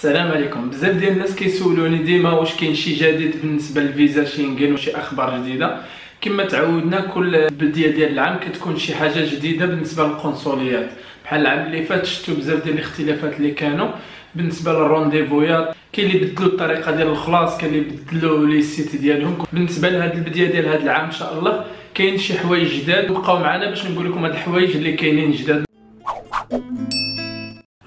السلام عليكم. بزاف ديال الناس كيسولوني ديما واش كاين شي جديد بالنسبه للفيزا شينغن وشي اخبار جديده. كما تعودنا كل بدايه ديال العام كتكون شي حاجه جديده بالنسبه للقنصليات. بحال العام اللي فات شفتوا بزاف ديال الاختلافات اللي كانوا بالنسبه للرونديفويات. كاين اللي بدلوا الطريقه ديال الخلاص، كاين اللي بدلوا لي سيت ديالهم. بالنسبه لهاد البدايه ديال هاد العام ان شاء الله كاين شي حوايج جداد، بقاو معنا باش نقول لكم هاد الحوايج اللي كاينين جداد.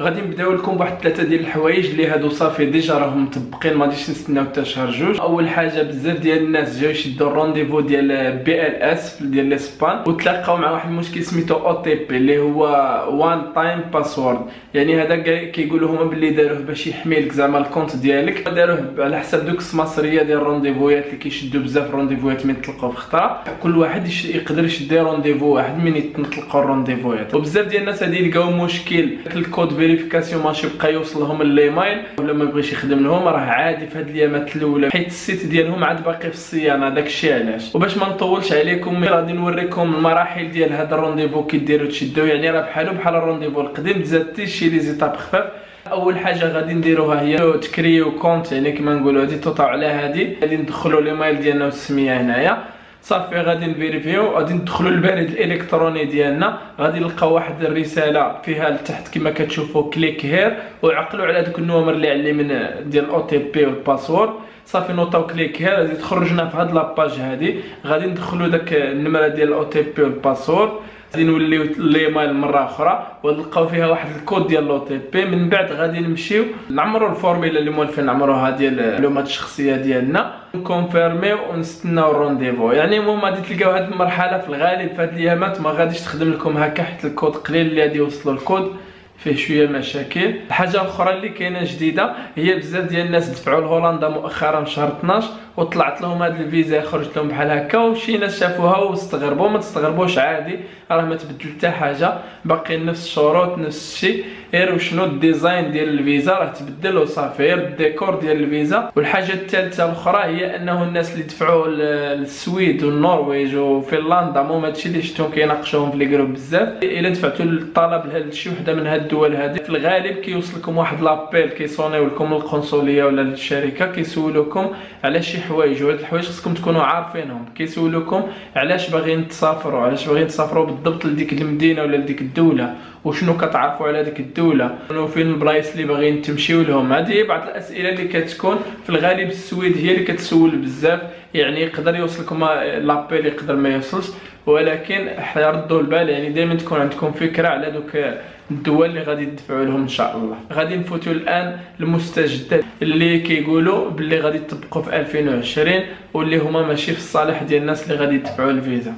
غادي نبداو لكم بواحد 3 ديال الحوايج اللي هادو صافي ديجا راهم مطبقين، ما غاديش نستناو حتى شهر جوج. اول حاجه بزاف ديال الناس جاو يشدوا الرونديفو ديال بي ال اس ديال لاسبان وتلاقاو مع واحد المشكل سميتو او تي بي اللي هو وان تايم باسورد. يعني هذا كيقولوا هما باللي داروه باش يحمي لك زعما الكونت ديالك، داروه على حسب دوك السماسريه ديال الرونديفوات اللي كيشدوا بزاف الرونديفوات من يطلقوا في خطره. كل واحد يقدر يشد رونديفو واحد من يطلقوا الرونديفوات. وبزاف ديال الناس هادي يلقاو مشكل الكود فيريفيكاسيون ماشي بقى يوصل لهم الايميل ولا ما بغيش يخدم لهم. راه عادي في هاد الايامات الاولى حيت السيت ديالهم عاد باقي في الصيانه، داكشي علاش. وباش ما نطولش عليكم غادي نوريكم المراحل ديال هذا الرونديفو كيديروا تشدوا. يعني راه بحال الرونديفو القديم، زادتي شي لي زيتاب خفاف. اول حاجه غادي نديروها هي تكريو كونت، يعني كما نقولوا غادي تطلعوا على هذه، غادي ندخلوا الايميل ديالنا والسميه هنايا. صافي غادي نفيريفيو، غادي ندخلوا للبريد الالكتروني ديالنا. غادي نلقاو واحد الرساله فيها لتحت كما كتشوفوا كليك هير، وعقلوا على دوك النومر اللي عليه من ديال الاو تي بي والباسورد. صافي نوطاو كليك هير، غادي تخرجنا في هاد لاباج هادي. غادي ندخلوا داك النمره ديال الاو تي بي والباسورد، غادي نوليو الايميل مره اخرى ونلقاو فيها واحد الكود ديال الاو تي بي. من بعد غادي نمشيو نعمروا الفورميلا اللي موالفين نعمروها ديال المعلومات الشخصيه ديالنا، نكونفيرميو ونستناو الرونديفو. يعني المهم غادي تلقاو هاد المرحله في الغالب في هاد الايامات ما غاديش تخدم لكم هكا، حيت الكود قليل اللي غادي يوصلوا الكود، فيه شويه مشاكل. الحاجه الاخرى اللي كاينه جديده هي بزاف ديال الناس دفعوا لهولندا مؤخرا في شهر 12 وطلعت لهم هاد الفيزا، خرجت لهم بحال هكا. وشي ناس شافوها واستغربوا. ما تستغربوش، عادي، راه ما تبدل حتى حاجه، باقي نفس الشروط نفس الشيء. غير وشنو الديزاين ديال الفيزا راه تبدل وصافي، غير الديكور ديال الفيزا. والحاجه الثالثه الاخرى هي انه الناس اللي دفعوا للسويد والنرويج وفنلندا، المهم هادشي اللي شفتهم كيناقشوهم في لي جروب بزاف، الا دفعتوا الطلب لشي وحده من هاد الدول هذه في الغالب كيوصل لكم واحد لابيل، كيصونيو لكم القنصليه ولا الشركه كيسولوكم على شي حوايج، وهاد الحوايج خصكم تكونوا عارفينهم. كيسولوكم علاش باغيين تسافروا بالضبط لديك المدينه ولا لديك الدوله، وشنو كتعرفوا على ديك الدوله، وفين البلايص اللي باغيين تمشيو لهم. هذه بعض الاسئله اللي كتكون في الغالب السويد هي اللي كتسول بزاف. يعني يقدر يوصلكم لابيل يقدر ما يوصلش، ولكن ردوا البال. يعني دائما تكون عندكم فكره على دوك الدول اللي غادي تدفعوا لهم ان شاء الله. غادي نفوتوا الان المستجدات اللي كيقولوا باللي غادي يطبقوا في 2020 واللي هما ماشي في الصالح ديال الناس اللي غادي يدفعوا الفيزا.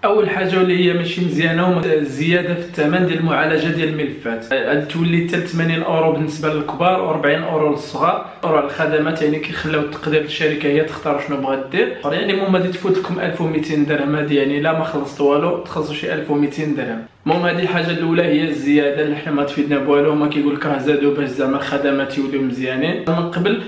اول حاجه واللي هي ماشي مزيانه هما الزياده في الثمن ديال المعالجه ديال الملفات. غادي تولي حتى 80 اورو بالنسبه للكبار و40 اورو للصغار. اورو على الخدمات، يعني كيخليو التقدير الشركه هي تختار شنو بغات دير. يعني المهم غادي تفوت لكم 1200 درهم. هذه يعني لا ما خلصتوا والو تخلصوا شي 1200 درهم. المهم هذه الحاجه الاولى هي الزياده اللي حنا ما تفيدنا بوالو. هما كيقول لك راه زادوا باش زعما الخدمات يوليو مزيانين. من قبل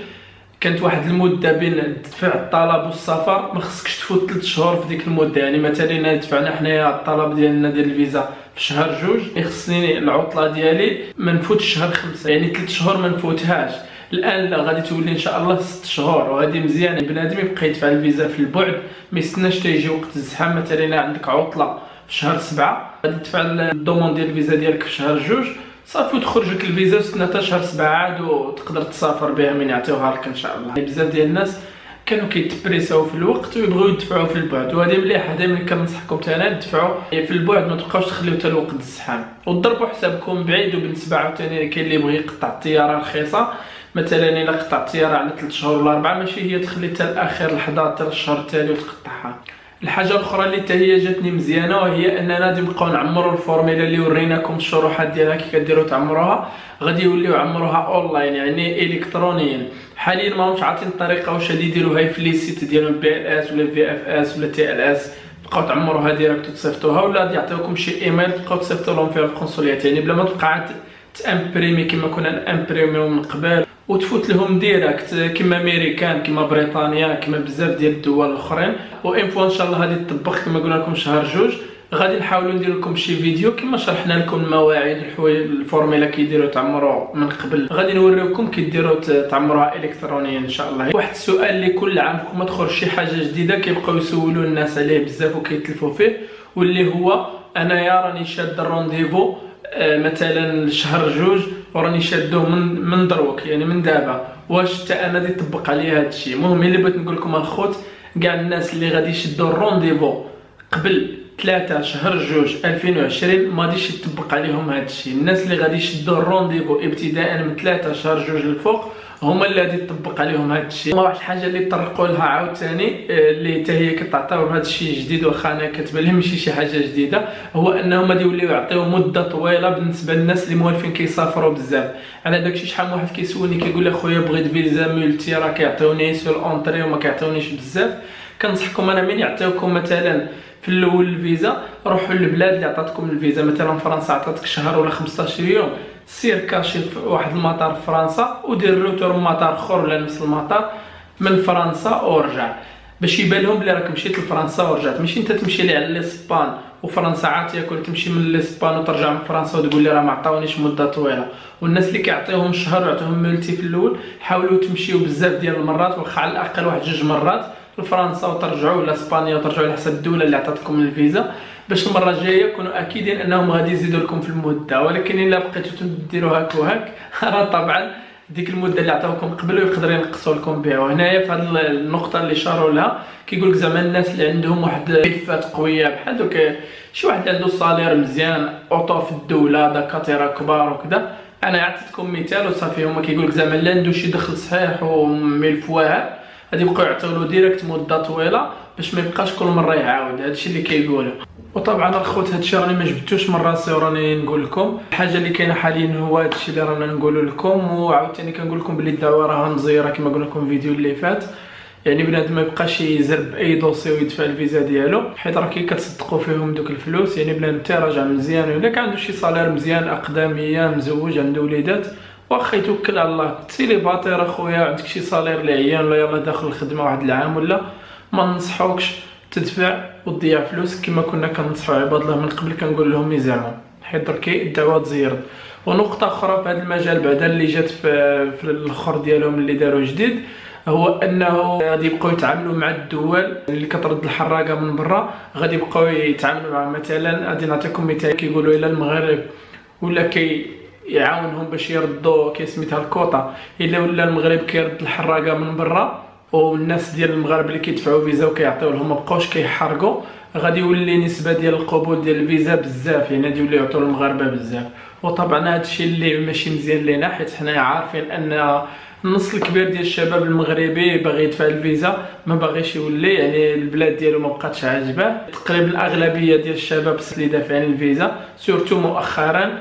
كانت واحد المده بين دفع الطلب والسفر ما خصكش تفوت 3 شهور في ديك المده. يعني مثلا دفعنا حنايا الطلب ديالنا ديال الفيزا في شهر جوج، خصني العطله ديالي ما نفوتش شهر 5، يعني 3 شهور ما نفوتهاش. الان لا، غادي تولي ان شاء الله 6 شهور، وهذه مزيانه. بنادم يبقى يدفع الفيزا في البعد، ما يستناش حتى يجي وقت الزحام. مثلا عندك عطله في شهر 7، غادي تدفع الدوموند ديال الفيزا ديالك في شهر جوج صافي، وتخرج لك الفيزا وتستنى حتى شهر 7 عاد وتقدر تسافر بها من يعطيوها لك ان شاء الله. بزاف ديال الناس كانوا كيتبريساو في الوقت ويبغيو يدفعوا في البعد، وهذه مليحه. دائما كنصحكم حتى انا تدفعوا في البعد، ما تبقاوش تخليو حتى الوقت الزحام وتضربوا حسابكم بعيد. وبالنسبه عاوتاني كاين اللي يبغي يقطع الطياره رخيصه، مثلا الا قطع الطياره على 3 شهور ولا 4، ماشي هي تخلي حتى لاخر لحظه حتى الشهر التالي وتقطعها. الحاجه الاخرى اللي حتى هي جاتني مزيانه وهي اننا غادي نبقاو نعمروا الفورميلا اللي وريناكم الشروحات ديالها كي كديروا تعمروها. غادي يوليو يعمروها اونلاين، يعني الكترونيا. حاليا ماهمش عارفين الطريقه واش غادي يديروها في لي سيت ديالهم بي ال اس ولا في اف اس ولا تي ال اس، تبقاو تعمروها ديريكت وتصيفطوها، ولا غادي يعطيوكم شي ايميل تبقاو تصيفطوا لهم فيها القنصليات، يعني بلا ما تبقى عاد تامبريمي كما كنا نامبريميو من قبل وتفوت لهم ديريكت كما امريكان كما بريطانيا كما بزاف ديال الدول الاخرين. وان فوا ان شاء الله غادي تطبق كما قلنا لكم شهر جوج، غادي نحاولوا ندير لكم شي فيديو كما شرحنا لكم المواعيد الحوايج الفورميلا كيديروا تعمروا من قبل، غادي نوريكم كيديروا تعمروها الكترونيا ان شاء الله. واحد السؤال اللي كل عام كل ما تخرج شي حاجه جديده كيبقاو يسولوا الناس عليه بزاف وكيتلفوا فيه، واللي هو انايا راني شاد الرونديفو مثلا شهر جوج وراني شادوه من دروك يعني من دابا، واش حتى انا غادي نطبق عليه هذا الشيء؟ المهم اللي بغيت نقول لكم الخوت كاع الناس اللي غادي يشدوا الرونديفو قبل 3 شهر جوج 2020 ما غاديش يطبق عليهم هذا الشيء. الناس اللي غادي يشدوا الرونديفو ابتداء من 3 شهر جوج الفوق هما اللي غادي يطبق عليهم هذا الشيء. واحد الحاجه اللي طرقوا لها عاوتاني اللي حتى هي كتعطيو هذا الشيء جديد واخا انا كتبان لي ماشي شي حاجه جديده، هو انهم غادي يوليو يعطيو مده طويله بالنسبه للناس اللي موالفين كيسافروا بزاف. على داكشي شحال من واحد كيسولني كيقول لي خويا بغيت فيزا مولتي راه كيعطيوني سور اونطري وما كيعطيونيش بزاف. كنصحكم انا من يعطيوكم مثلا في الاول الفيزا روحوا للبلاد اللي عطاتكم الفيزا، مثلا فرنسا عطاتك شهر ولا 15 يوم، سير كاشي في واحد المطار في فرنسا ودير روتور مطار اخر ولا نفس المطار من فرنسا ورجع، باش يبان لهم بلي راك مشيت لفرنسا ورجعت. ماشي انت تمشي لي على لاسبان وفرنسا عاطياك ولا تمشي من لاسبان وترجع من فرنسا وتقول لي راه ما عطاونيش مده طويله. والناس اللي كيعطيوهم شهر ويعطيوهم ملتي في الاول حاولوا تمشيو بزاف ديال المرات واخا على الاقل واحد 2 مرات لفرنسا وترجعوا لاسبانيا وترجعوا على حسب الدوله اللي عطاتكم الفيزا، باش المره الجايه كونوا اكيدين انهم غادي يزيدوا لكم في المده. ولكن الا بقيتوا ديروا هاك وهاك راه طبعا ديك المده اللي عطاوكم قبل يقدروا ينقصوا لكم بها. وهنايا في هذه النقطه اللي شاروا لها كيقول لك زعما الناس اللي عندهم واحد كيفات قويه بحال دوك شي واحد عنده صالير مزيان اوطو في الدوله دكاتره كبار وكذا، انا عطيتكم مثال وصافي. هما كيقول لك زعما لا عنده شي دخل صحيح وملف واعر غادي يبقاو يعطيو له ديريكت مده طويله باش ما يبقاش كل مره يعاود. هادشي اللي كيقولوا. وطبعا الخوت هادشي راني ما جبتوش من راسي وراني نقول لكم الحاجه اللي كاينه حاليا هو هادشي اللي رانا نقول لكم. وعاوتاني كنقول لكم بلي الدعوه راها مزيره كما قلنا لكم الفيديو اللي فات، يعني بنادم ما يبقاش يزرب اي دوسي ويدفع الفيزا ديالو حيت راه كي كتصدقوا فيهم دوك الفلوس. يعني بنادم حتى راجع مزيان ولا كان عنده شي صالير مزيان اقدميه مزوج عنده وليدات واخا يتوكل على الله. سيليباتير اخويا عندك شي صالير لعيان ولا يلاه داخل الخدمه واحد العام ولا ما ننصحوكش تدفع وتضيع فلوس كما كنا كنصحوا عباد الله من قبل كنقول لهم يزعموا حيت دركي الدعوه تزيرت. ونقطه اخرى في هذا المجال بعدا اللي جات في الاخر ديالهم اللي داروا جديد هو انه غادي يبقاو يتعاملوا مع الدول اللي كترد الحراقه من برا، غادي يبقاو يتعاملوا مع مثلا غادي نعطيكم مثال كيقولوا الى المغرب ولا يعاونهم باش يردوا كيسميتها الكوطه، الا ولا المغرب كيرد الحراقه من برا والناس ديال المغرب اللي كيدفعوا فيزا وكيعطيو لهم مابقاوش كيحرقوا، غادي يولي نسبه ديال القبول ديال الفيزا بزاف، يعني غادي يوليو يعطيو المغاربه بزاف. وطبعا هادشي اللي ماشي مزيان لينا حيت حنا عارفين ان النص الكبير ديال الشباب المغربي باغي يدفع الفيزا ما باغيش يولي، يعني البلاد ديالو ما بقاتش عاجباه. تقريبا الاغلبيه ديال الشباب اللي دافعين الفيزا سورتو مؤخرا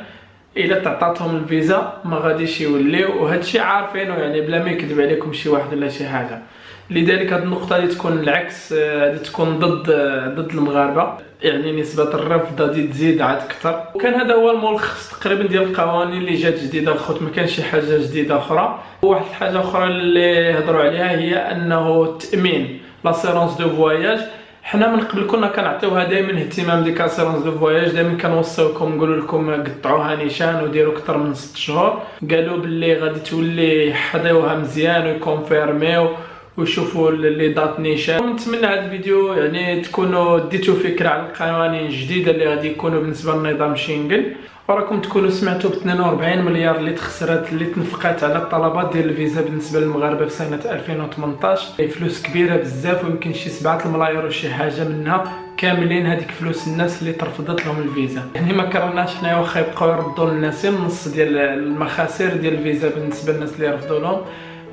الا تعطاتهم الفيزا ما غاديش يوليو، وهادشي عارفينه يعني بلا ما يكذب عليكم شي واحد ولا شي حاجه. لذلك هاد النقطه اللي تكون العكس غادي تكون ضد المغاربه، يعني نسبه الرفض غادي تزيد عاد اكثر. وكان هذا هو الملخص تقريبا ديال القوانين اللي جات جديده الخوت، ما كانش شي حاجه جديده اخرى. وواحد الحاجه اخرى اللي هضروا عليها هي انه التامين لاسيرونس دو فواياج. حنا من قبل كنا كنعطيوها دائما اهتمام ديك لاسيرونس دو فواياج، دائما كنوصيوكم نقولوا لكم قطعوها نيشان وديروا اكثر من 6 شهور. قالوا باللي غادي تولي يحضيوها مزيان ويكونفيرميو ويشوفوا اللي دات نيشان. نتمنى هذا الفيديو يعني تكونوا ديتوا فكره على القوانين الجديده اللي غادي يكونوا بالنسبه لنظام شينغن، وراكم تكونوا سمعتوا ب 42 مليار اللي تخسرات اللي تنفقات على الطلبات ديال الفيزا بالنسبه للمغاربه في سنه 2018. فلوس كبيره بزاف ويمكن شي 7 الملايير وشي حاجه منها كاملين هذيك فلوس الناس اللي ترفضت لهم الفيزا. يعني ما كرهناش حنايا واخا يبقاو يردوا للناس النص ديال المخاسر ديال الفيزا بالنسبه للناس اللي رفضوا لهم،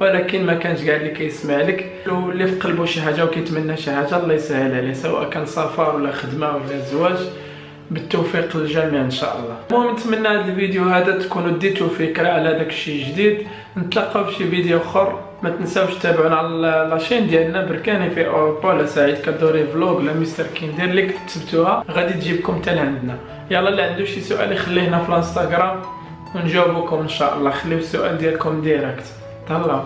ولكن ما كانش كاع اللي كيسمع لك. واللي في قلبه شي حاجه وكيتمنى شي حاجه الله يسهل عليه، سواء كان سفر ولا خدمه ولا زواج، بالتوفيق للجميع ان شاء الله. المهم نتمنى هذا الفيديو هذا تكونوا ديتوا فكره على داك الشيء جديد. نتلاقاو في شي فيديو اخر، ما تنساوش تتابعونا على لاشين ديالنا بركاني في اوروبا ولا سعيد كدوري فلوغ ولا مستر كيندير اللي كتبتوها غادي تجيبكم حتى لعندنا. يلا اللي عنده شي سؤال يخليه هنا في الانستغرام ونجاوبكم ان شاء الله. خليو السؤال ديالكم ديريكت. تهلاو.